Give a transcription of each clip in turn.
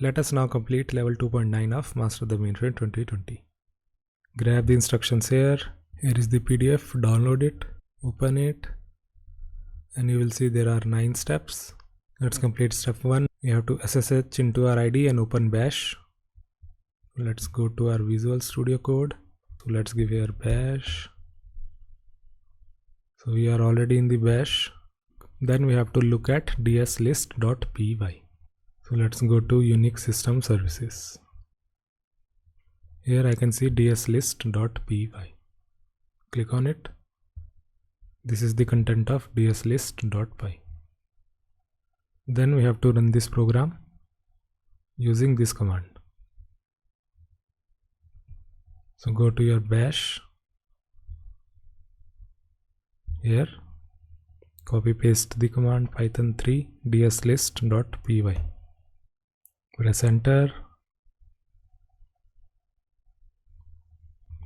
Let us now complete level 2.9 of Master the Mainframe 2020. Grab the instructions here. Here is the PDF. Download it, open it, and you will see there are 9 steps. Let's complete step 1. We have to SSH into our ID and open bash. Let's go to our Visual Studio Code. So let's give here bash. So we are already in the bash. Then we have to look at dslist.py. So let's go to Unix System Services. Here I can see dslist.py. Click on it. This is the content of dslist.py. Then we have to run this program using this command. So go to your bash. Here, copy paste the command python 3 dslist.py. Press enter.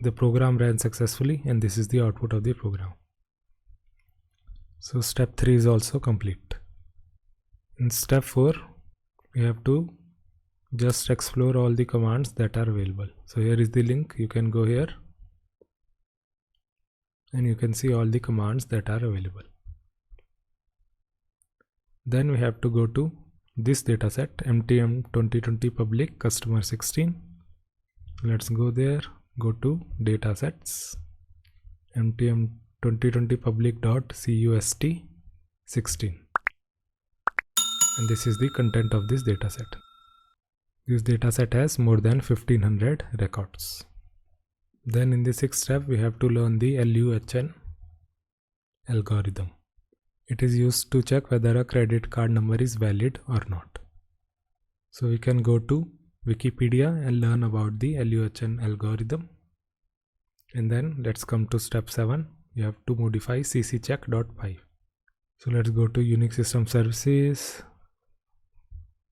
The program ran successfully, and this is the output of the program. So step 3 is also complete. In step 4, we have to just explore all the commands that are available. So here is the link. You can go here and you can see all the commands that are available. Then we have to go to this dataset, MTM 2020 public customer 16. Let's go there. Go to datasets, MTM 2020 public.cust 16. And this is the content of this dataset. This dataset has more than 1500 records. Then in the 6th step, we have to learn the Luhn algorithm. It is used to check whether a credit card number is valid or not. So we can go to Wikipedia and learn about the Luhn algorithm. And then let's come to step 7. We have to modify cccheck.py. So let's go to Unix System Services,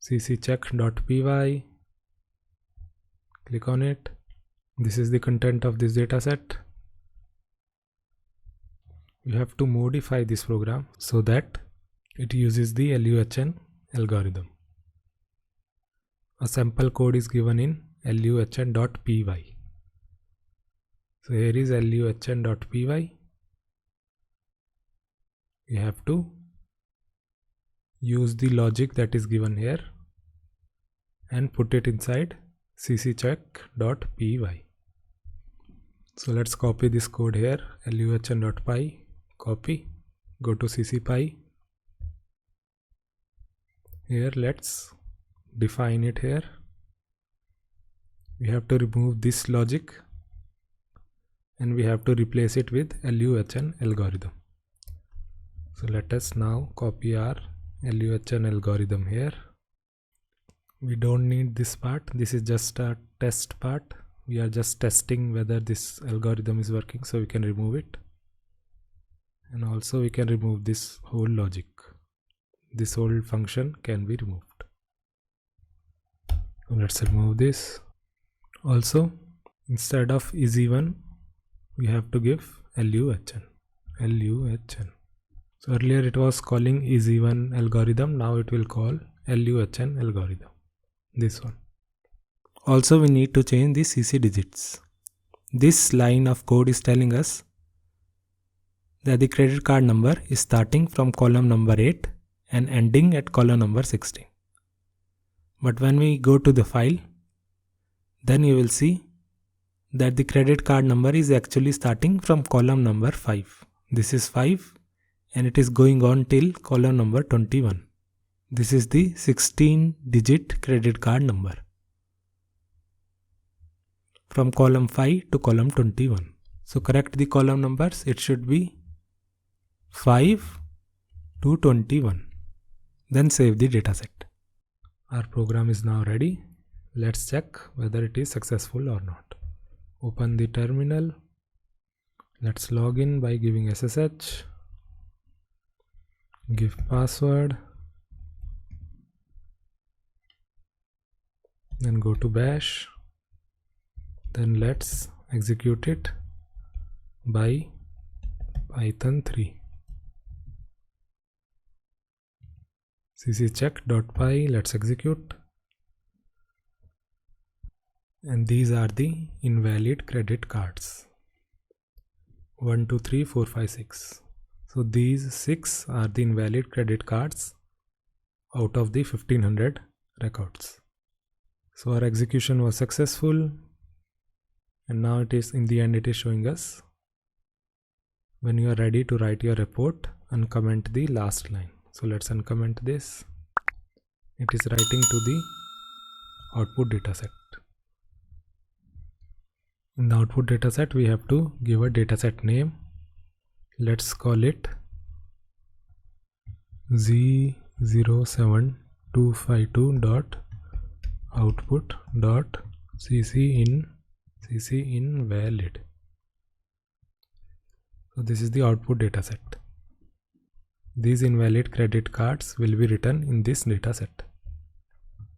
cccheck.py. Click on it. This is the content of this dataset. We have to modify this program so that it uses the Luhn algorithm. A sample code is given in luhn.py. So here is luhn.py. We have to use the logic that is given here and put it inside cccheck.py. So let's copy this code here, luhn.py, copy, go to ccpy. Here let's define it here. We have to remove this logic and we have to replace it with Luhn algorithm. So let us now copy our Luhn algorithm here. We don't need this part. This is just a test part. We are just testing whether this algorithm is working, so we can remove it. And also we can remove this whole logic. This whole function can be removed. So let's remove this. Also, instead of easy1, we have to give Luhn. So earlier it was calling easy1 algorithm. Now it will call Luhn algorithm. This one. Also we need to change the CC digits. This line of code is telling us that the credit card number is starting from column number 8 and ending at column number 16. But when we go to the file, then you will see that the credit card number is actually starting from column number 5. This is 5 and it is going on till column number 21. This is the 16-digit credit card number from column 5 to column 21. So correct the column numbers. It should be 5 to 21. Then save the dataset. Our program is now ready. Let's check whether it is successful or not. Open the terminal. Let's log in by giving SSH. Give password. Then go to bash. Then let's execute it by python 3. cccheck.py, let's execute. And these are the invalid credit cards. 1, 2, 3, 4, 5, 6. So these 6 are the invalid credit cards out of the 1500 records. So our execution was successful, and now it is, in the end, it is showing us when you are ready to write your report, uncomment the last line. So let's uncomment this. It is writing to the output dataset. In the output dataset, we have to give a dataset name. Let's call it Z072.output.cc invalid. So this is the output dataset. These invalid credit cards will be written in this dataset.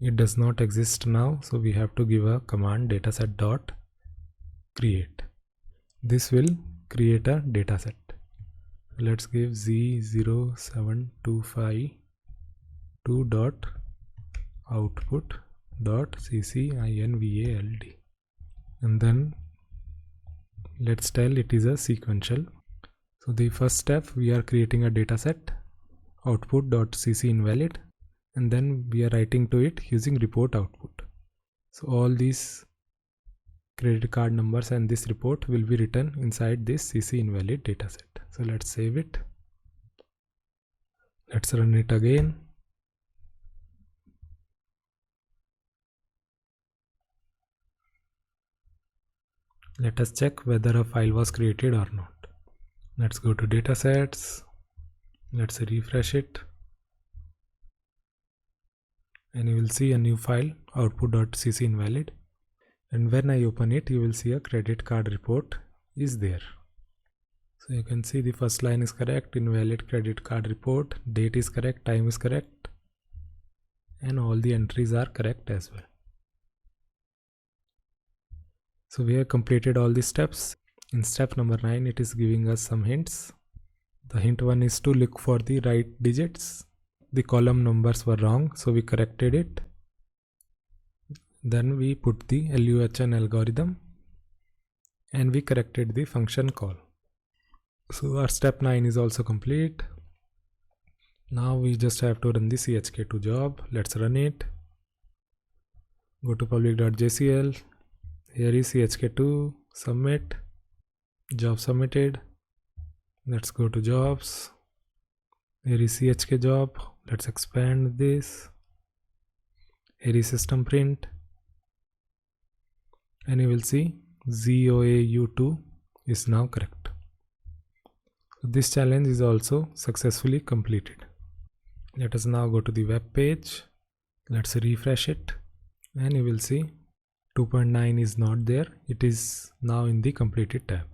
It does not exist now, so we have to give a command dataset.create. This will create a dataset. Let's give Z072.output.ccinvalid, and then let's tell it is a sequential. So the first step, we are creating a dataset output.ccinvalid, and then we are writing to it using report output. So all these credit card numbers and this report will be written inside this ccinvalid dataset. So let's save it. Let's run it again. Let us check whether a file was created or not. Let's go to datasets. Let's refresh it. And you will see a new file, output.ccinvalid. And when I open it, you will see a credit card report is there. So you can see the first line is correct, invalid credit card report, date is correct, time is correct, and all the entries are correct as well. So we have completed all the steps. In step number 9, it is giving us some hints. The hint 1 is to look for the right digits. The column numbers were wrong, so we corrected it. Then we put the LUHN algorithm and we corrected the function call. So our step 9 is also complete. Now we just have to run the chk2 job. Let's run it. Go to public.jcl. Here is chk2, submit, job submitted. Let's go to jobs. Here is chk job. Let's expand this. Here is system print. And you will see ZOAU2 is now correct. So this challenge is also successfully completed. Let us now go to the web page. Let's refresh it, and you will see 2.9 is not there. It is now in the completed tab.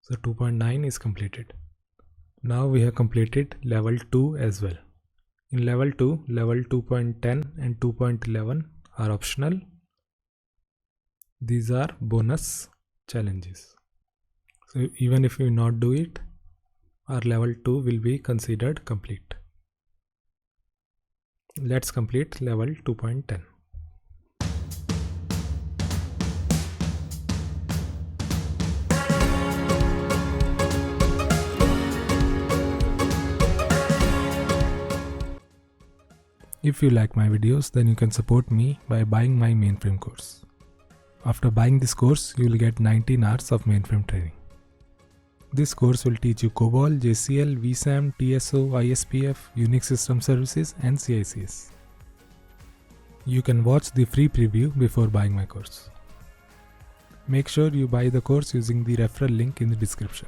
So 2.9 is completed. Now we have completed level 2 as well. In level 2, level 2.10 and 2.11 are optional. These are bonus challenges. So even if we not do it, our level 2 will be considered complete. Let's complete level 2.10. If you like my videos, then you can support me by buying my mainframe course. After buying this course, you will get 19 hours of mainframe training. This course will teach you COBOL, JCL, vSAM, TSO, ISPF, Unix system services and CICS. You can watch the free preview before buying my course. Make sure you buy the course using the referral link in the description.